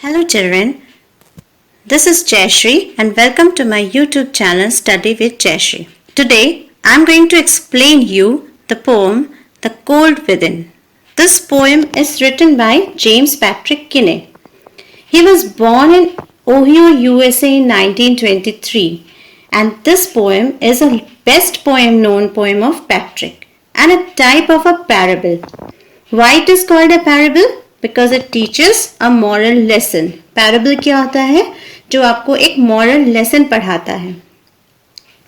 Hello children, this is Jayashree and welcome to my YouTube channel Study with Jayashree. Today I am going to explain you the poem The Cold Within. This poem is written by James Patrick Kinney. He was born in Ohio, USA in 1923 and this poem is a best known poem of Patrick and a type of a parable. Why it is called a parable? Because it teaches a moral lesson. Parable क्या होता है? जो आपको एक moral lesson पढ़ाता है.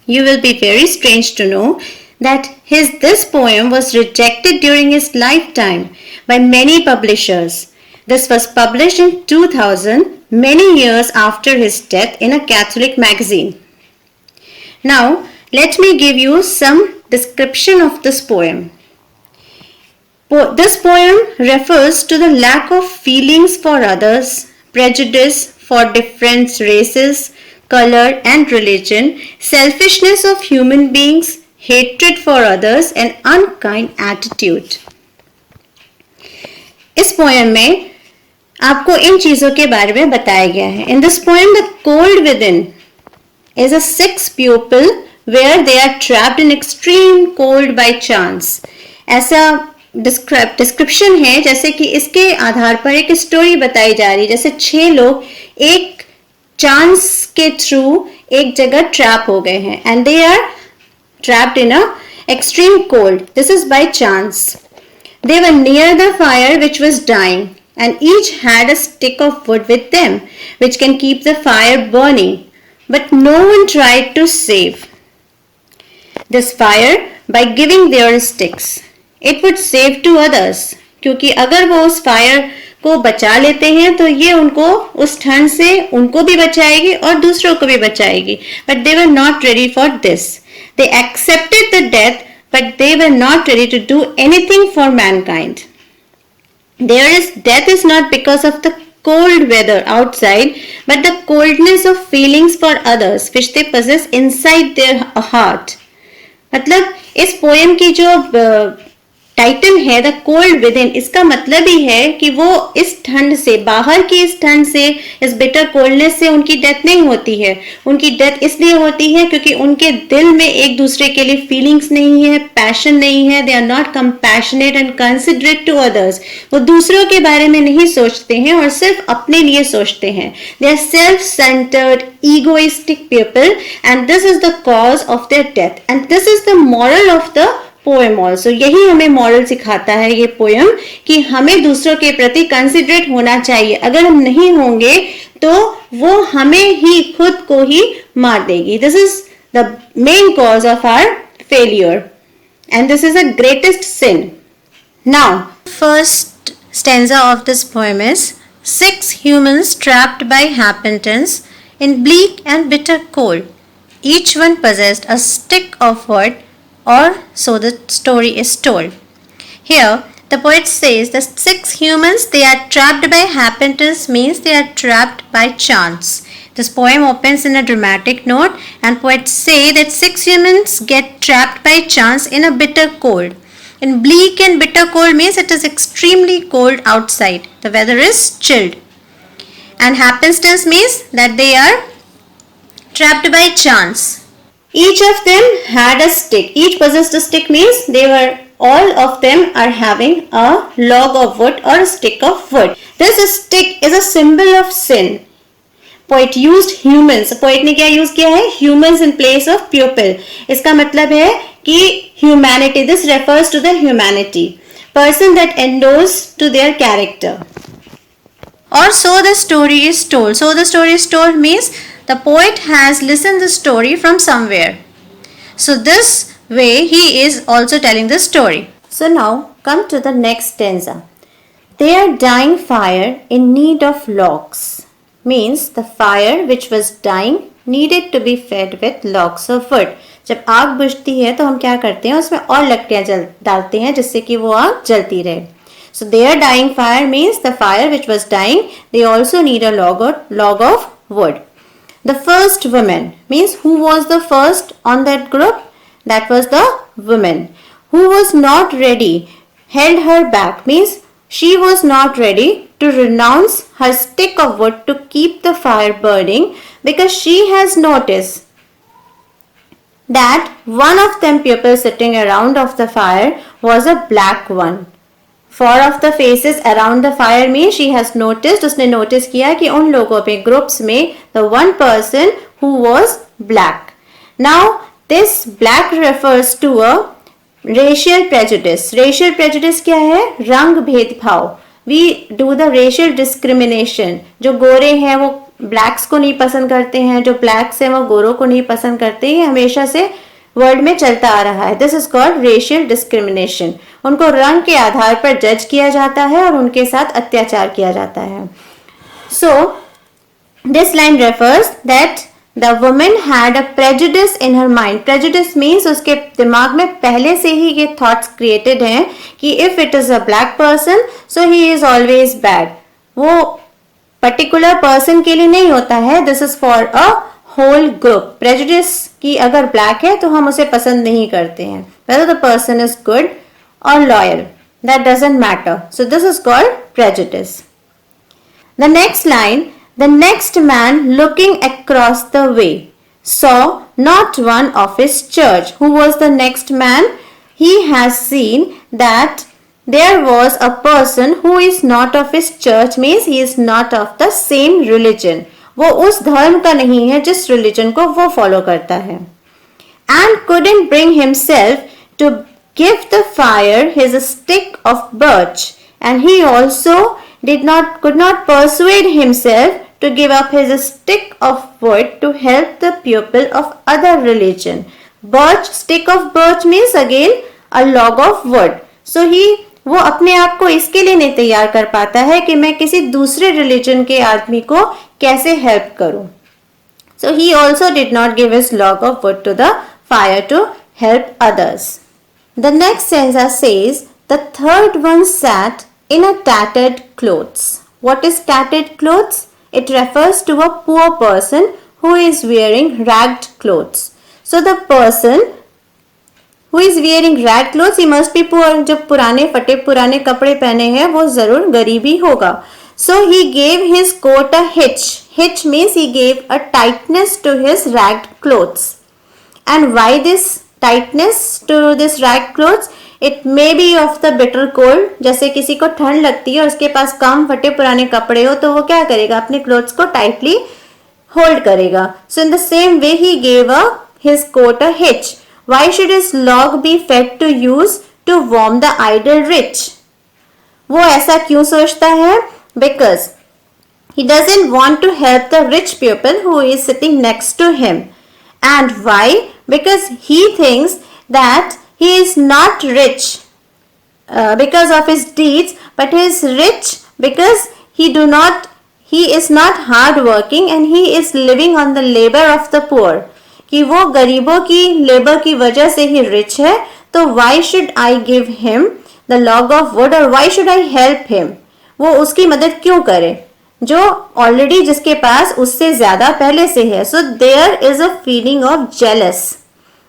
You will be very strange to know that this poem was rejected during his lifetime by many publishers. This was published in 2000, many years after his death in a Catholic magazine. Now, let me give you some description of this poem. This poem refers to the lack of feelings for others, prejudice for different races, color and religion, selfishness of human beings, hatred for others and unkind attitude. इस poem में आपको इन चीजों के बारे में बताया गया है. In this poem, the cold within is a 6 pupil where they are trapped in extreme cold by chance. ऐसा डिस्क्रिप्शन है जैसे कि इसके आधार पर एक स्टोरी बताई जा रही है. जैसे 6 लोग एक चांस के थ्रू एक जगह ट्रैप हो गए हैं and they are trapped in a extreme cold. This is by chance. They were near the fire which was dying and each had a stick of wood with them which can keep the fire burning, but no one tried to save this fire by giving their sticks. It would save to others, क्योंकि अगर वो उस fire को बचा लेते हैं तो ये उनको उस ठंड से उनको भी बचाएगी और दूसरों को भी बचाएगी. But they were not ready for this. They accepted the death, but they were not ready to do anything for mankind. Death is not because of the cold weather outside, but the coldness of feelings for others which they possess inside their heart. मतलब इस poem की जो title है the cold with in, इसका मतलब ही है कि वो इस ठंड से, बाहर की इस ठंड से, इस बिटर कोल्डनेस से उनकी डेथ नहीं होती है. उनकी डेथ इसलिए होती है क्योंकि उनके दिल में एक दूसरे के लिए फीलिंग्स नहीं है, पैशन नहीं है. They are not compassionate and considerate to others. वो दूसरों के बारे में नहीं सोचते हैं और सिर्फ अपने लिए सोचते हैं. They are self centred, egoistic people and this is the cause of their death and this is the moral of the poem also. यही हमें मॉरल सिखाता है ये पोएम कि हमें दूसरों के प्रति कंसिडरेट होना चाहिए. अगर हम नहीं होंगे तो वो हमें ही, खुद को ही मार देगी. This is the main cause of our failure and this is the greatest sin. Now first stanza of this poem is 6 humans trapped by happenstance in bleak and bitter cold. Each one possessed a stick of wood, or so the story is told. Here the poet says the 6 humans, they are trapped by happenstance means they are trapped by chance. This poem opens in a dramatic note and poets say that 6 humans get trapped by chance in a bitter cold. In bleak and bitter cold means it is extremely cold outside. The weather is chilled. And happenstance means that they are trapped by chance. Each of them had a stick. Each possessed a stick means all of them are having a log of wood or a stick of wood. This stick is a symbol of sin. Poet used humans. Poet ने क्या use किया है? Humans in place of pupil. इसका मतलब है कि humanity. This refers to the humanity. Person that endures to their character. Or so the story is told. So the story is told means the poet has listened the story from somewhere. So this way he is also telling the story. So now come to the next stanza. They are dying fire in need of logs. Means the fire which was dying needed to be fed with logs of wood. जब आग बुझती है तो हम क्या करते हैं, उसमें और लकड़ियां डालते हैं जिससे कि वो आग जलती रहे. So they are dying fire means the fire which was dying, they also need a log of wood. The first woman means who was the first on that group? That was the woman. Who was not ready held her back means She was not ready to renounce her stick of wood to keep the fire burning because she has noticed that one of them people sitting around of the fire was a black one. Four of the faces around the fire में she has noticed, उसने notice किया कि उन लोगों पे groups में the one person who was black. Now this black refers to a racial prejudice. Racial prejudice क्या है? रंग भेदभाव. We do the racial discrimination. जो गोरे हैं वो ब्लैक्स को नहीं पसंद करते हैं, जो ब्लैक्स हैं वो गोरों को नहीं पसंद करते. ये हमेशा से वर्ल्ड में चलता आ रहा है. This is called racial discrimination. उनको रंग के आधार पर जज किया जाता है और उनके साथ अत्याचार किया जाता है. So this line refers that the woman had a prejudice in her mind. Prejudice means उसके दिमाग में पहले से ही ये थॉट्स क्रिएटेड हैं कि if it is a black person so he is always bad. वो पर्टिकुलर पर्सन के लिए नहीं होता है. This is for a whole group. Prejudice कि अगर ब्लैक है तो हम उसे पसंद नहीं करते हैं, whether the person is good or loyal, that doesn't matter. So this is called prejudice. The next line, the next man looking across the way saw not one of his church. Who was the next man? He has seen that there was a person who is not of his church, means he is not of the same religion. वो उस धर्म का नहीं है जिस religion को वो follow करता है. And couldn't bring himself to give the fire his stick of birch, and he also could not persuade himself to give up his stick of wood to help the people of other religion. Birch, stick of birch means again a log of wood. So वो अपने आप को इसके लिए नहीं तैयार कर पाता है कि मैं किसी दूसरे रिलीजन के आदमी को कैसे हेल्प करूं. So he also did not give his log of wood to the fire to help others. The next stanza says, the third one sat in a tattered clothes. What is tattered clothes? It refers to a poor person who is wearing ragged clothes. So the person who is wearing ragged clothes, he must be poor. जब पुराने फटे पुराने कपड़े पहने हैं वो जरूर गरीब ही होगा. So he gave his coat a hitch. Hitch means he gave a tightness to his ragged clothes. And why this tightness to this ragged clothes? It may be of the bitter cold. जैसे किसी को ठंड लगती है और उसके पास कम फटे पुराने कपड़े हो तो वो क्या करेगा? अपने क्लोथ्स को टाइटली होल्ड करेगा. So in the same way he gave his coat a hitch. Why should his log be fed to use to warm the idle rich? वो ऐसा क्यों सोचता है? Because he doesn't want to help the rich people who is sitting next to him. And why? Because he thinks that he is not rich because of his deeds, but he is rich because he is not hard working and he is living on the labor of the poor. कि वो गरीबों की labour की वजह से ही rich है. तो why should I give him the log of wood or why should I help him? वो उसकी मदद क्यों करे जो ऑलरेडी जिसके पास उससे ज्यादा पहले से है. So there is a feeling of jealous.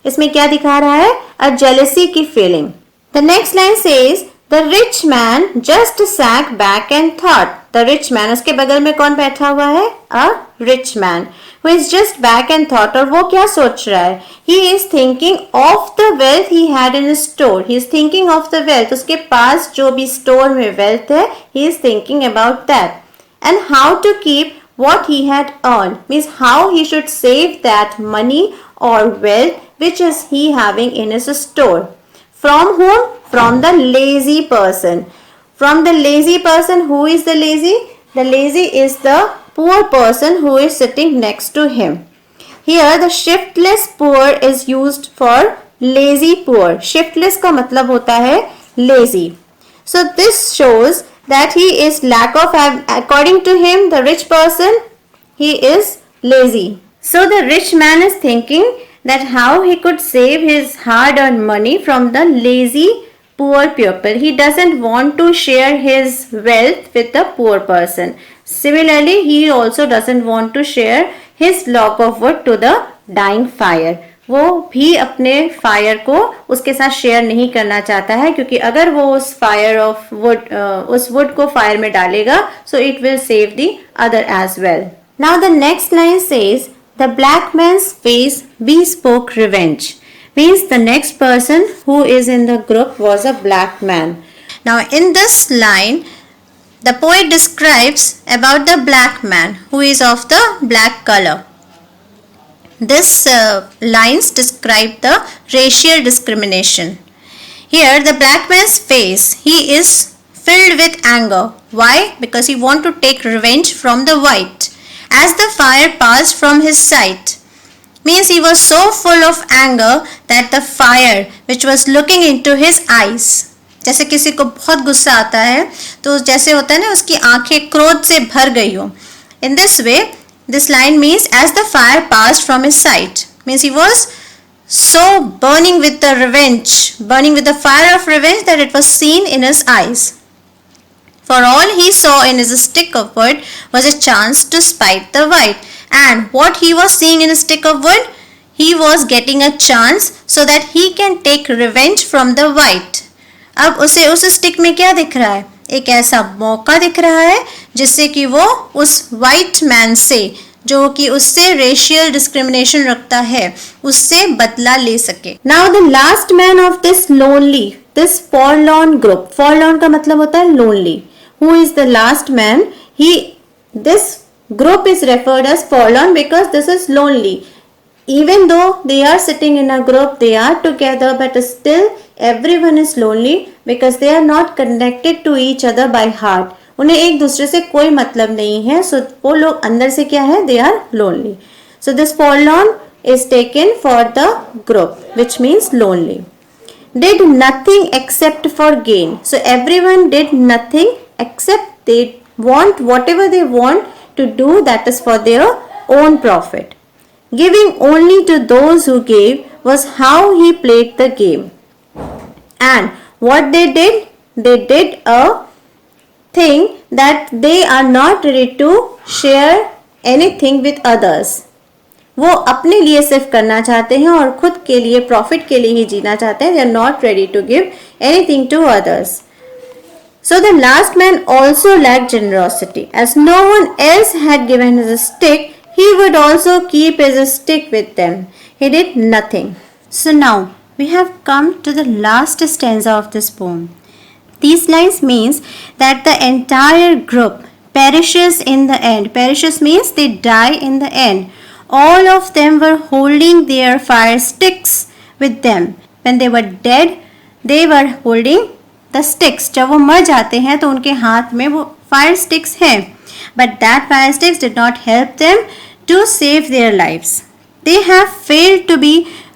इसमें क्या दिखा रहा है? अ जेलसी की feeling. The next line says the rich man just sack back and thought. The rich man, उसके बगल में कौन बैठा हुआ है? A rich man who is just back and thought. और वो क्या सोच रहा है? He is thinking of the wealth he had in his store. He is thinking of the wealth. उसके पास जो भी store में wealth है, he is thinking about that. And how to keep what he had earned, means how he should save that money or wealth which is he having in his store. From whom? From the lazy person. From the lazy person. Who is the lazy? The lazy is the poor person who is sitting next to him. Here the shiftless poor is used for lazy poor. Shiftless का मतलब होता है lazy. So this shows that he is lack of, according to him, the rich person, he is lazy. So the rich man is thinking that how he could save his hard-earned money from the lazy poor people. He doesn't want to share his wealth with the poor person. Similarly, he also doesn't want to share his log of wood to the dying fire. वो भी अपने fire को उसके साथ share नहीं करना चाहता है, क्योंकि अगर वो उस फायर ऑफ वुड उस वुड को फायर में डालेगा, so it will save the other as well. Now the next line says the black man's face bespoke revenge. Means the next person who is in the group was a black man. Now in this line, the poet describes about the black man who is of the black color. This lines describe the racial discrimination. Here the black man's face, he is filled with anger. Why? Because he want to take revenge from the white. As the fire passed from his sight, means he was so full of anger that the fire which was looking into his eyes, जैसे किसी को बहुत गुस्सा आता है तो जैसे होता है ना उसकी आंखें क्रोध से भर गई हो. In this way, this line means as the fire passed from his sight, means he was so burning with the revenge, burning with the fire of revenge that it was seen in his eyes. For all he saw in his stick of wood was a chance to spite the white. And what he was seeing in a stick of wood, he was getting a chance so that he can take revenge from the white. अब उसे उस stick में क्या दिख रहा है? एक ऐसा मौका दिख रहा है जिससे कि वो उस वाइट मैन से, जो कि उससे रेशियल डिस्क्रिमिनेशन रखता है, उससे बदला ले सके. Now the last man of this lonely, this forlorn group, forlorn का मतलब होता है lonely. Who is the last man? He, this group is referred as forlorn because this is lonely. Even though they are sitting in a group, they are together, but still everyone is lonely because they are not connected to each other by heart. उन्हें एक दूसरे से कोई मतलब नहीं है, so वो लोग अंदर से क्या है? They are lonely. So this forlorn is taken for the group, which means lonely. Did nothing except for gain. So everyone did nothing except they want whatever they want to do, that is for their own profit. Giving only to those who gave was how he played the game. And what they did a thing that they are not ready to share anything with others. वो अपने लिए सिर्फ करना चाहते हैं और खुद के लिए, प्रॉफिट के लिए ही जीना चाहते हैं. They are not ready to give anything to others. So the last man also lacked generosity. As no one else had given his stick, he would also keep his stick with them. He did nothing. So now we have come to the last stanza of this poem. These lines means that the entire group perishes in the end. Perishes means they die in the end. All of them were holding their fire sticks with them. When they were dead, they were holding the sticks. जब वो मर जाते हैं तो उनके हाथ में वो fire sticks हैं. But that fire sticks did not help them to save their lives. They have failed to be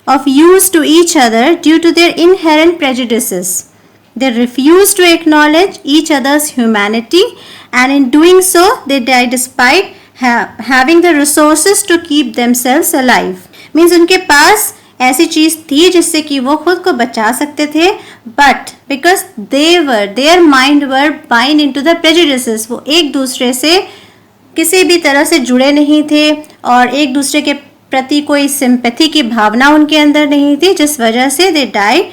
of use to each other due to their inherent prejudices. They refuse to acknowledge each other's humanity, and in doing so, they die despite having the resources to keep themselves alive. Means उनके पास ऐसी चीज थी जिससे कि वो खुद को बचा सकते थे, but because their mind were bind into the prejudices, वो एक दूसरे से किसी भी तरह से जुड़े नहीं थे और एक दूसरे के प्रति कोई सिंपैथी की भावना उनके अंदर नहीं थी, जिस वजह से they die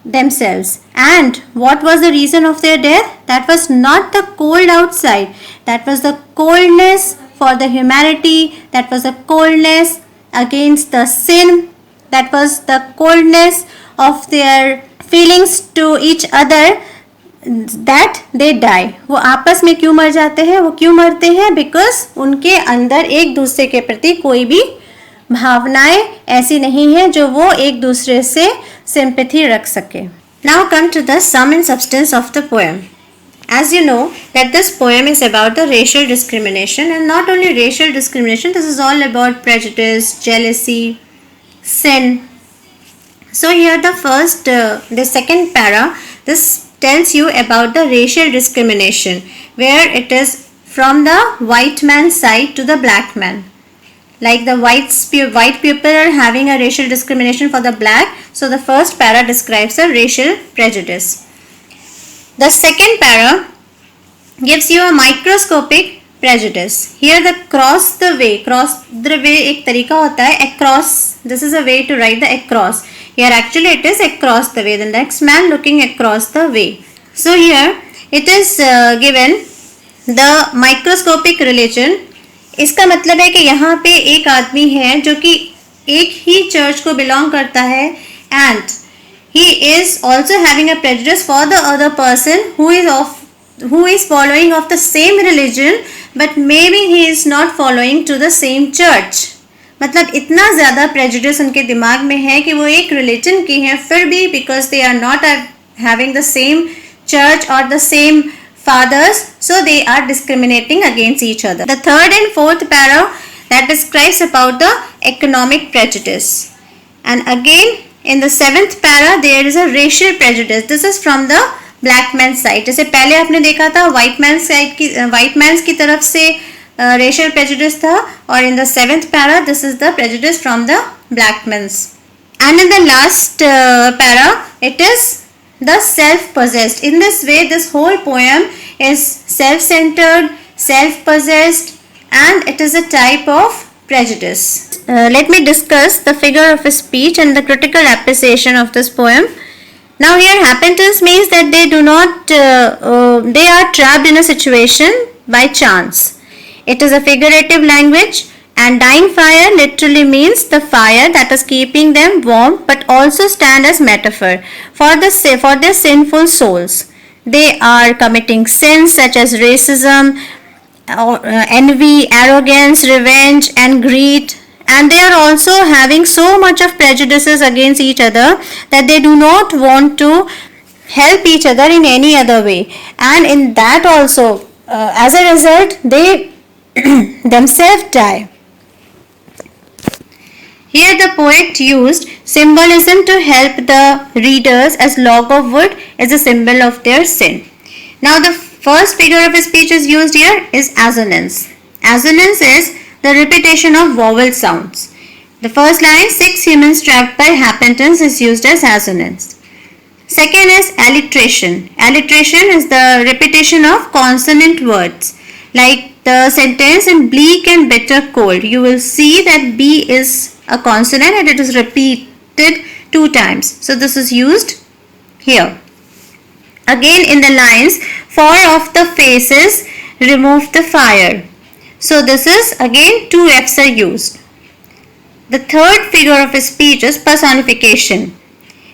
themselves. And what was the reason of their death? That was not the cold outside, that was the coldness for the humanity, that was the coldness against the sin, that was the coldness of their feelings to each other, that they die. वो आपस में क्यों मर जाते हैं? वो क्यों मरते हैं? Because उनके अंदर एक दूसरे के प्रति कोई भी भावनाएं ऐसी नहीं है जो वो एक दूसरे से sympathy रख सके. Now come to the sum and substance of the poem. As you know that this poem is about the racial discrimination, and not only racial discrimination, this is all about prejudice, jealousy, sin. So here the second para, this tells you about the racial discrimination, where it is from the white man's side to the black man. Like the white people are having a racial discrimination for the black, so the first para describes a racial prejudice. The second para gives you a microscopic prejudice. Here the cross the way एक तरीका होता है across this is a way to write the across. Here actually it is across the way, the next man looking across the way. So here it is given the microscopic religion. इसका मतलब है कि यहाँ पे एक आदमी है जो कि एक ही चर्च को बिलोंग करता है, and he is also having a prejudice for the other person who is following of the same religion, but maybe he is not following to the same church. मतलब इतना ज़्यादा prejudice उनके दिमाग में है कि वो एक religion की हैं, फिर भी because they are not having the same church or the same fathers, so they are discriminating against each other. The third and fourth para that describes about the economic prejudice. And again in the seventh para there is a racial prejudice. This is from the black man's side. जैसे पहले आपने देखा था white man's की तरफ से racial prejudice था, और in the seventh para this is the prejudice from the black man's. And in the last para it is the self-possessed. In this way this whole poem is self-centered, self-possessed, and it is a type of prejudice. Let me discuss the figure of speech and the critical appreciation of this poem. Now here happenstance means that they are trapped in a situation by chance. It is a figurative language, and dying fire literally means the fire that is keeping them warm, but also stand as metaphor for their sinful souls. They are committing sins such as racism, envy, arrogance, revenge, and greed, and they are also having so much of prejudices against each other that they do not want to help each other in any other way, and in that also as a result they themselves die. Here the poet used symbolism to help the readers, as log of wood is a symbol of their sin. Now the first figure of speech is used here is assonance. Assonance is the repetition of vowel sounds. The first line, 6 humans trapped by happenstance, is used as assonance. Second is alliteration. Alliteration is the repetition of consonant words. Like the sentence in bleak and bitter cold, you will see that B is a consonant and it is repeated 2 times. So this is used here. Again in the lines, 4 of the faces remove the fire. So this is again 2 F's are used. The third figure of speech is personification,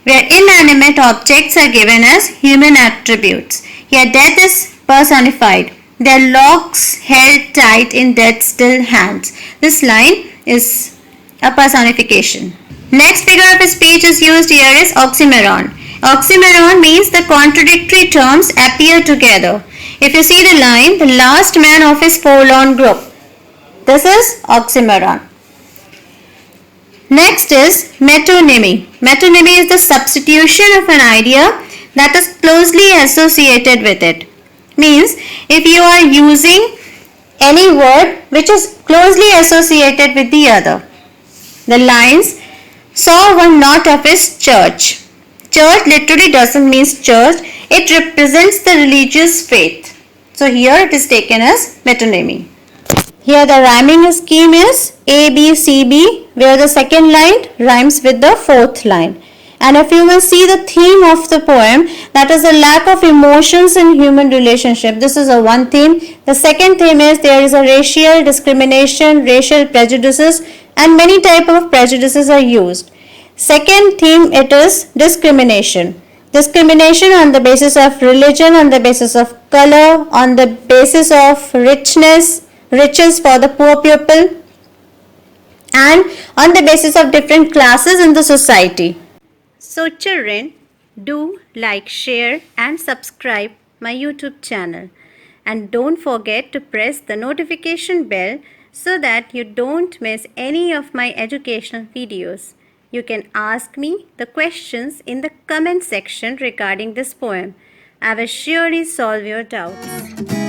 where inanimate objects are given as human attributes. Here death is personified. Their locks held tight in death's still hands. This line is a personification. Next figure of speech is used here is oxymoron. Oxymoron means the contradictory terms appear together. If you see the line, the last man of his forlorn group. This is oxymoron. Next is metonymy. Metonymy is the substitution of an idea that is closely associated with it. Means if you are using any word which is closely associated with the other. The lines, saw one not of his church. Church literally doesn't mean church. It represents the religious faith. So here it is taken as metonymy. Here the rhyming scheme is A, B, C, B, where the second line rhymes with the fourth line. And if you will see the theme of the poem, that is a lack of emotions in human relationship. This is a one theme. The second theme is there is a racial discrimination, racial prejudices, and many type of prejudices are used. Second theme, it is discrimination. Discrimination on the basis of religion, on the basis of color, on the basis of riches for the poor people, and on the basis of different classes in the society. So children, do like, share and subscribe my YouTube channel, and don't forget to press the notification bell so that you don't miss any of my educational videos. You can ask me the questions in the comment section regarding this poem. I will surely solve your doubts.